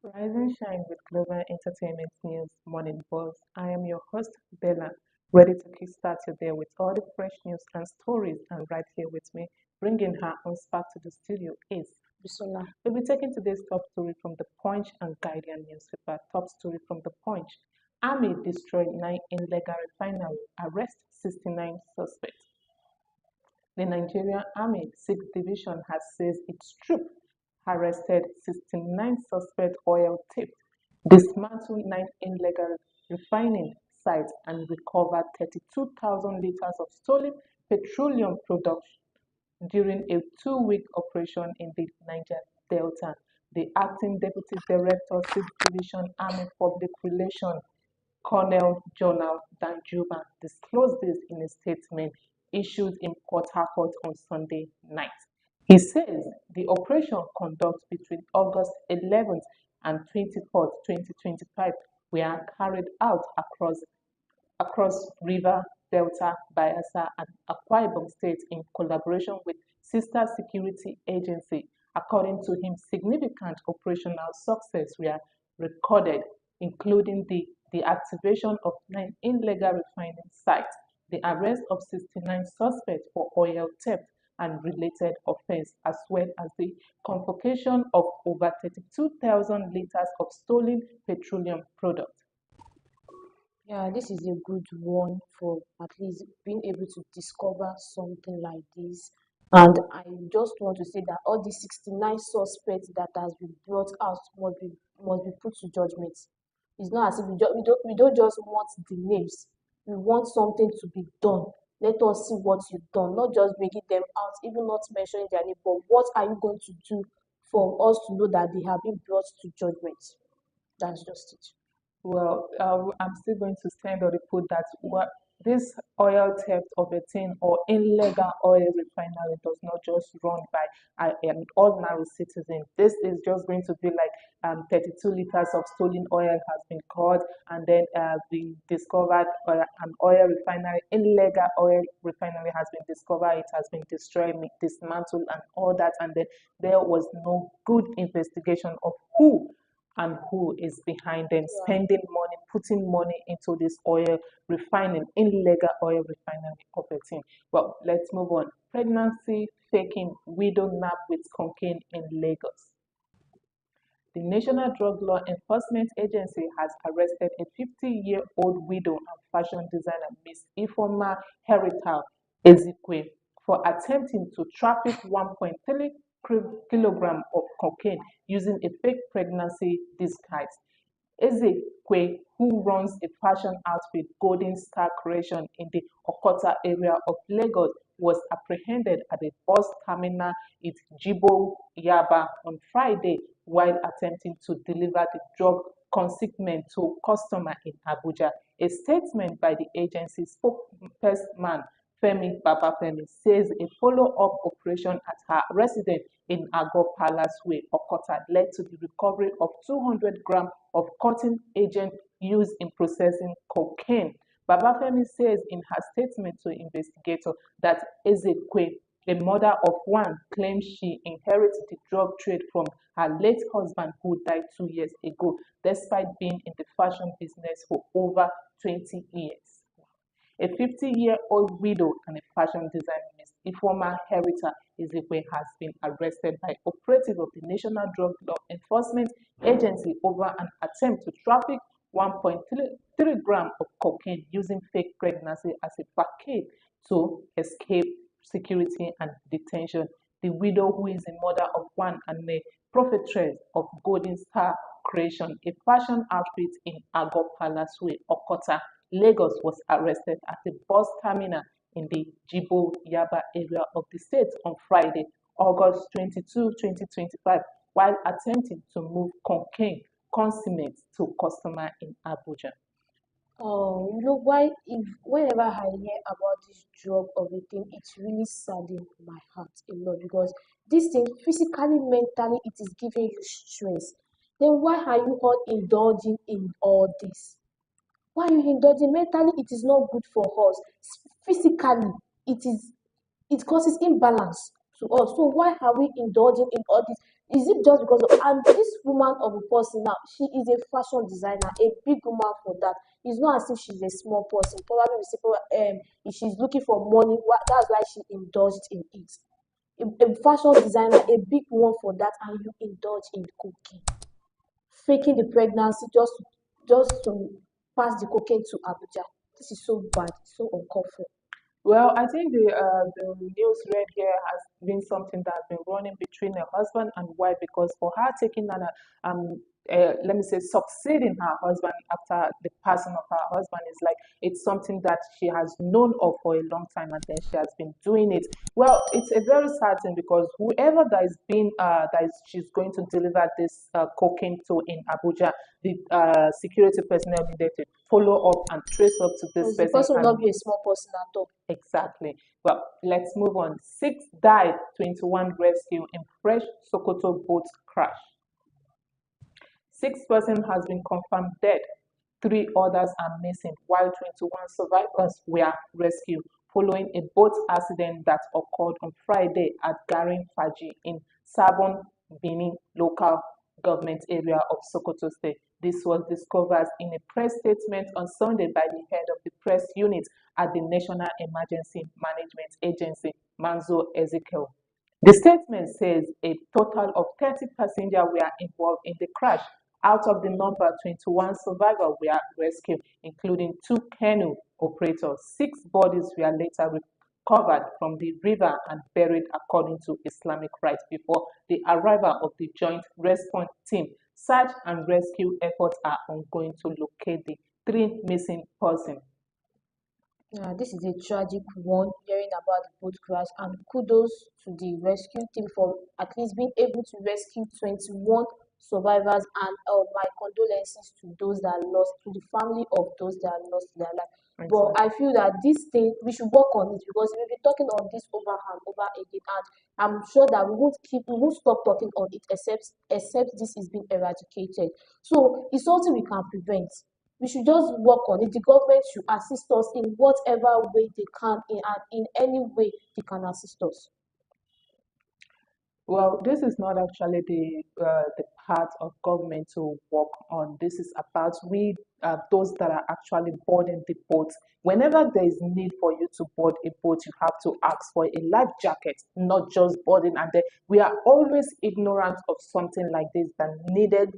Rise and shine with global entertainment news morning buzz. I am your host, Bella, ready to kickstart your day with all the fresh news and stories. And right here with me, bringing her on spark to the studio is Bisola. we'll be taking today's top story from the Punch and Guardian newspaper. Top story from the Punch. Army destroyed 9 illegal refinery, arrest 69 suspects. The Nigerian Army 6th Division has said its troops arrested 69 suspect oil thieves, dismantled 9 illegal refining sites, and recovered 32,000 liters of stolen petroleum products during a 2-week operation in the Niger Delta. The acting deputy director, 6th Division Army Public Relations, Colonel Jonal Danjuma, disclosed this in a statement issued in Port Harcourt on Sunday night. He says the operation conducted between August 11th and 24th, 2025 were carried out across River Delta, Bayelsa, and Akwa Ibom states in collaboration with sister security agency. According to him, significant operational success were recorded, including the activation of 9 illegal refining sites, the arrest of 69 suspects for oil theft and related offense, as well as the confiscation of over 32,000 liters of stolen petroleum products. Yeah, this is a good one for at least being able to discover something like this. And I just want to say that all the 69 suspects that has been brought out must be put to judgment. It's not as if we don't just want the names. We want something to be done. Let us see what you've done, not just bringing them out, even not mentioning their name, but what are you going to do for us to know that they have been brought to judgment? That's just it. Well, I'm still going to stand on the put that what this oil theft of a tin or illegal oil refinery does not just run by an ordinary citizen. This is just going to be like 32 liters of stolen oil has been caught, and then we discovered an oil refinery, illegal oil refinery has been discovered. It has been destroyed, dismantled, and all that, and then there was no good investigation of who is behind them Yeah. spending money, putting money into this oil refining, illegal oil refinery operating. Well, let's move on. Pregnancy faking widow nap with cocaine in Lagos. The National Drug Law Enforcement Agency has arrested a 50-year-old widow and fashion designer, Miss Ifeoma Herital Ezekwe, for attempting to traffic 1.3 kilogram of cocaine using a fake pregnancy disguise. Ezekwe, who runs a fashion outfit, Golden Star Creation, in the Okota area of Lagos, was apprehended at a bus terminal in Jibo Yaba on Friday while attempting to deliver the drug consignment to customer in Abuja. A statement by the agency spokesman Femi Babafemi says a follow-up operation at her residence in Agor Palace Way, Okota, led to the recovery of 200 grams of cotton agent used in processing cocaine. Babafemi says in her statement to investigators that Ezekwe, a mother of one, claims she inherited the drug trade from her late husband who died 2 years ago, despite being in the fashion business for over 20 years. A 50-year-old widow and a fashion designer, Ms. Ifeoma Herita Ezekwe, has been arrested by operatives of the National Drug Law Enforcement Agency over an attempt to traffic 1.3 grams of cocaine using fake pregnancy as a facade to escape security and detention. The widow, who is a mother of one and a prophetess of Golden Star Creation, a fashion outfit in Agor Palace Way, Okota, Lagos, was arrested at a bus terminal in the Jibo Yaba area of the state on Friday, August 22, 2025, while attempting to move cocaine consignment to customer in Abuja. Why if whenever I hear about this drug of a thing, it really saddens my heart a lot because this thing physically, mentally, it is giving you stress. Then why are you all indulging in all this? Why are you indulging? Mentally, it is not good for us. Physically, it causes imbalance to us. So why are we indulging in all this? Is it just because of, and this woman of a person now, she is a fashion designer, a big woman for that. It's not as if she's a small person. Probably we say, if she's looking for money, that's why she indulged in it. A fashion designer, a big one for that, and you indulge in cocaine, faking the pregnancy just to pass the cocaine to Abuja. This is so bad, so uncalled for. Well, I think the news read here has been something that has been running between a husband and wife, because for her taking an let me say succeeding her husband after the passing of her husband is like it's something that she has known of for a long time, and then she has been doing it. Well, it's a very sad thing, because whoever that is being that is she's going to deliver this cocaine to in Abuja, the security personnel needed to follow up and trace up to this Because the person person will and not be a small person at all. exactly. Well, let's move on. Six died, 21 rescue in fresh Sokoto boat crash. Six persons has been confirmed dead. Three others are missing, while 21 survivors were rescued following a boat accident that occurred on Friday at Garin Faji in Sabon Bini local government area of Sokoto State. This was discovered in a press statement on Sunday by the head of the press unit at the National Emergency Management Agency, Manzo Ezekiel. The statement says a total of 30 passengers were involved in the crash. Out of the number, 21 survivors were rescued, including two canoe operators. Six bodies were later recovered from the river and buried according to Islamic rites before the arrival of the joint response team. Search and rescue efforts are ongoing to locate the three missing persons. Yeah, this is a tragic one, hearing about the boat crash, and kudos to the rescue team for at least being able to rescue 21 survivors, and my condolences to those that lost, to the family of those that lost their life. But Exactly. I feel that this thing, we should work on it, because we've been talking on this over and over again, and I'm sure that we won't stop talking on it except this is being eradicated. So it's something we can prevent. We should just work on it. The government should assist us in whatever way they can, in any way they can assist us. Well, this is not actually the part of government to work on. This is about we those that are actually boarding the boat. Whenever there is need for you to board a boat, you have to ask for a life jacket, not just boarding. And then we are always ignorant of something like this that needed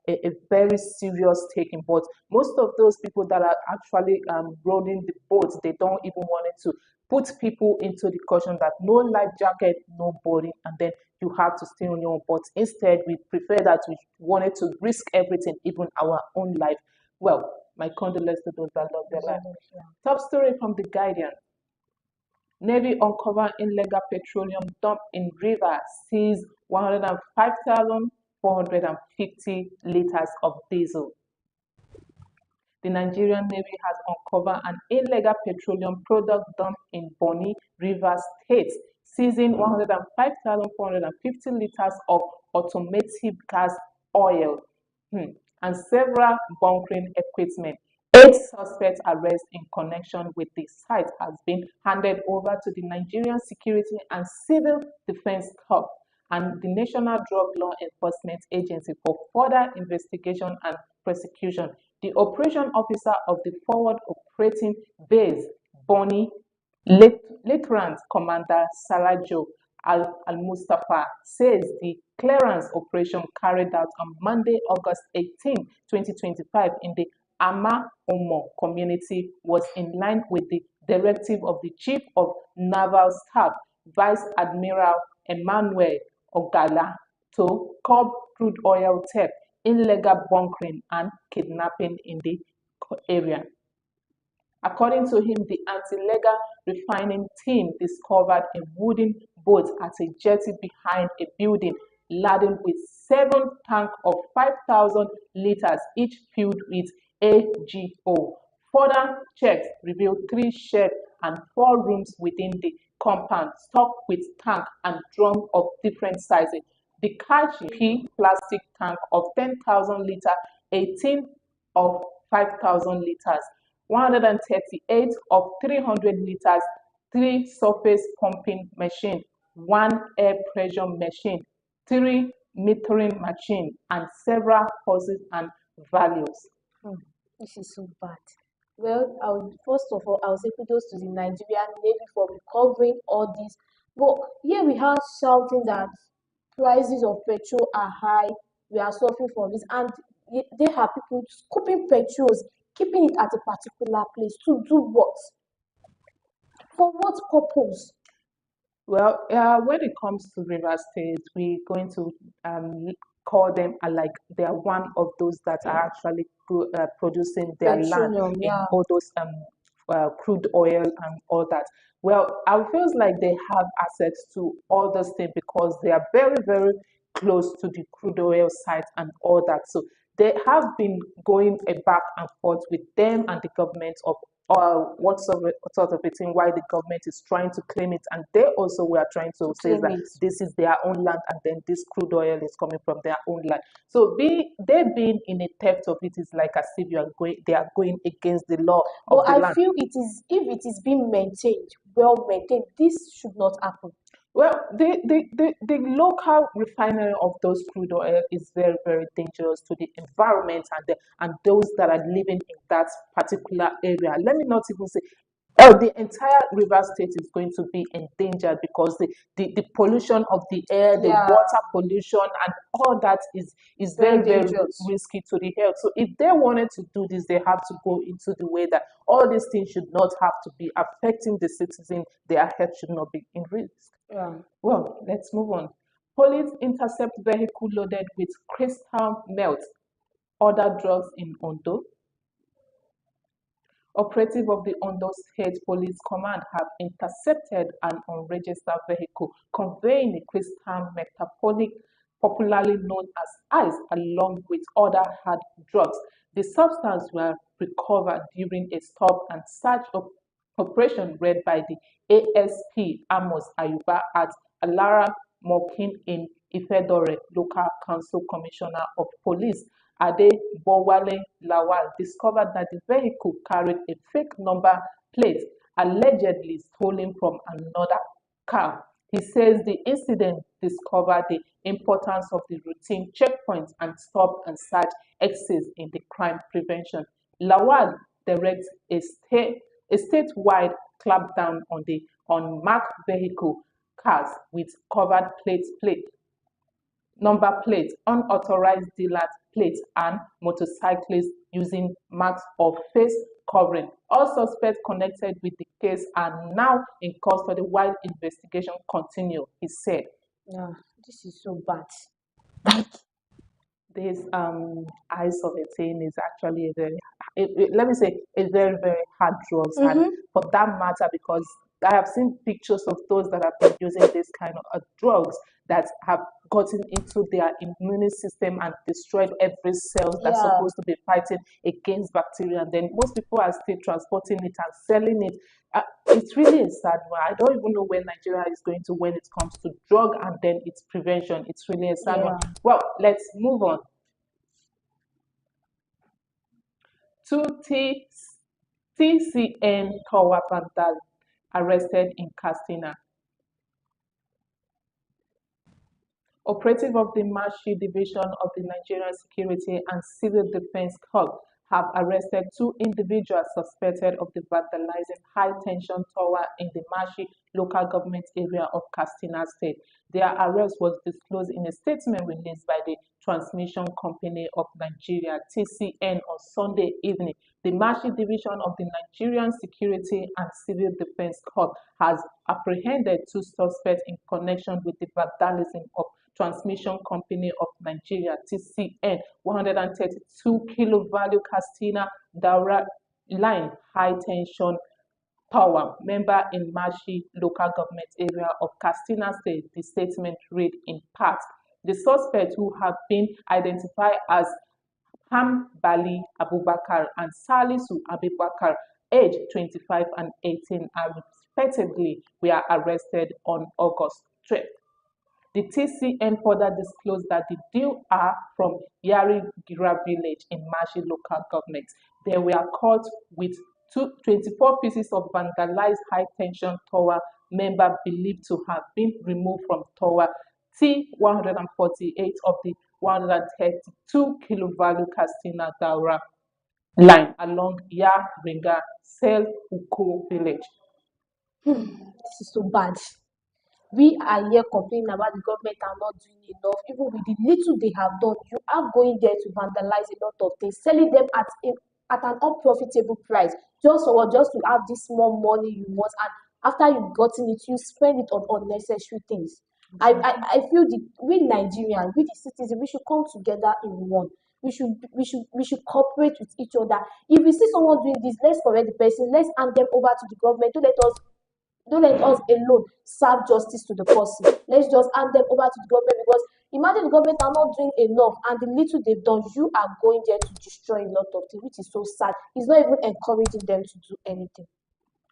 a very serious taking. But most of those people that are actually boarding the boats, they don't even want it to put people into the caution that no life jacket, no boarding, and then you have to stay on your own. But instead, we prefer that we wanted to risk everything, even our own life. Well, my condolences to those that lost their life. Top story from The Guardian. Navy uncover illegal petroleum dump in river, sees 105,450 liters of diesel. The Nigerian Navy has uncovered an illegal petroleum product dump in Bonny, Rivers State, seizing 105,450 liters of automotive gas oil and several bunkering equipment. Eight suspects arrested in connection with the site has been handed over to the Nigerian Security and Civil Defense Corps and the National Drug Law Enforcement Agency for further investigation and prosecution. The operation officer of the Forward Operating Base, Bonny, Lieutenant Commander Salajo Al-Mustafa, says the clearance operation carried out on Monday, August 18, 2025 in the Ama Omo community was in line with the directive of the Chief of Naval Staff, Vice Admiral Emmanuel Ogala, to curb crude oil theft, illegal bunkering, and kidnapping in the area. According to him, the anti-legal refining team discovered a wooden boat at a jetty behind a building laden with seven tanks of 5,000 liters, each filled with AGO. Further checks revealed three sheds and four rooms within the compound stocked with tanks and drums of different sizes. The Kachi plastic tank of 10,000 liters, 18 of 5,000 liters, 138 of 300 liters, three surface pumping machine, one air pressure machine, three metering machine, and several horses and values. Hmm, this is so bad. Well, first of all, I'll say kudos to the Nigerian Navy for recovering all this. But here we are shouting that prices of petrol are high, we are suffering from this, and there are people scooping petrols, keeping it at a particular place to do what? For what purpose? Well, when it comes to River State, we're going to um, call them like they are one of those that are actually producing their land Petroleum, in yeah. all those crude oil and all that. Well, I feels like they have access to all those things because they are very, very close to the crude oil sites and all that. So they have been going a back and forth with them and the government of sort of a thing why the government is trying to claim it, and they also were trying to To say claim that it. this is their own land and then this crude oil is coming from their own land. So they being in a theft of it is like as if they are going against the law of But the I land. feel it is if it is being maintained, well maintained, this should not happen. Well, the local refinery of those crude oil is very, very dangerous to the environment and those that are living in that particular area. Let me not even say the entire river state is going to be endangered because the pollution of the air, the Yeah, water pollution, and all that is very very, very dangerous. risky to the health. So if they wanted to do this, they have to go into the way that all these things should not have to be affecting the citizen. Their health should not be in risk. Yeah. Well, let's move on. Police intercept vehicle loaded with crystal melt, other drugs in Ondo. Operative of the Ondo State Police Command have intercepted an unregistered vehicle conveying a crystal metabolic, popularly known as ice, along with other hard drugs. The substance were recovered during a stop and search operation led by the ASP Amos Ayuba at Alara Mokin in Ifedore, Local Council Commissioner of Police Adebowale Lawal discovered that the vehicle carried a fake number plate allegedly stolen from another car. He says the incident discovered the importance of the routine checkpoints and stop and search exits in the crime prevention. Lawal directs a statewide clampdown on the unmarked vehicle cars with covered plate number plates, unauthorized dealer plates, and motorcyclists using masks or face covering. All suspects connected with the case are now in custody while investigation continues, he said. Yeah, this is so bad. This eyes of a thing is actually a very let me say a very, very hard drugs, and Mm-hmm. for that matter because I have seen pictures of those that have been using this kind of drugs that have gotten into their immune system and destroyed every cells that's Yeah, supposed to be fighting against bacteria, and then most people are still transporting it and selling it. It's really a sad one. I don't even know where Nigeria is going to when it comes to drug and then its prevention. It's really a sad one. yeah. Well, let's move on. Two TCN tower vandals arrested in Castina. Operative of the Mashi Division of the Nigerian Security and Civil Defense Corps have arrested two individuals suspected of the vandalizing high-tension tower in the Mashi local government area of Katsina State. Their arrest was disclosed in a statement released by the Transmission Company of Nigeria (TCN) on Sunday evening. The Mashi Division of the Nigerian Security and Civil Defense Corps has apprehended two suspects in connection with the vandalism of Transmission Company of Nigeria (TCN) 132 kilo value Castina Daura line high tension power member in Mashi local government area of Katsina State. The statement read in part. The suspects, who have been identified as Hambali Abubakar and Salisu Abubakar, aged 25 and 18, are respectively were arrested on August 12th. The TCN further disclosed that the deal are from Yarigira village in Mashi local government. They were caught with 24 pieces of vandalized high-tension tower member believed to have been removed from tower T148 of the 132 kilovalue Castina Daura line along Yaringa Sel Uko village. This is so bad. We are here complaining about the government are not doing enough. Even with the little they have done, you are going there to vandalize a lot of things, selling them at an unprofitable price, just for what? Just to have this small money you want, and after you've gotten it, you spend it on unnecessary things. I feel we Nigerians, we the citizens, we should come together in one. We should cooperate with each other. If we see someone doing this, let's correct the person. Let's hand them over to the government. Don't let us alone serve justice to the person. Let's just hand them over to the government, because imagine the government are not doing enough, and the little they've done, you are going there to destroy a lot of things, which is so sad. It's not even encouraging them to do anything.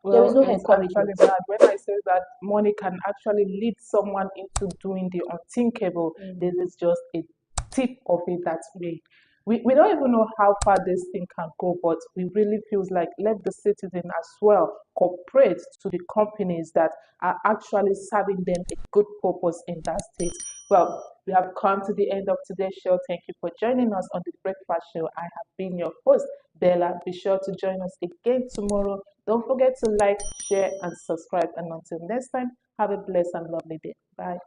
There is Well, no it's actually encouragement. bad when I say that money can actually lead someone into doing the unthinkable. This is just a tip of it that we don't even know how far this thing can go, but we really feels like let the citizen as well cooperate to the companies that are actually serving them a good purpose in that state. Well, we have come to the end of today's show. Thank you for joining us on the Breakfast Show. I have been your host, Bella. Be sure to join us again tomorrow. Don't forget to like, share, and subscribe. And until next time, have a blessed and lovely day. Bye.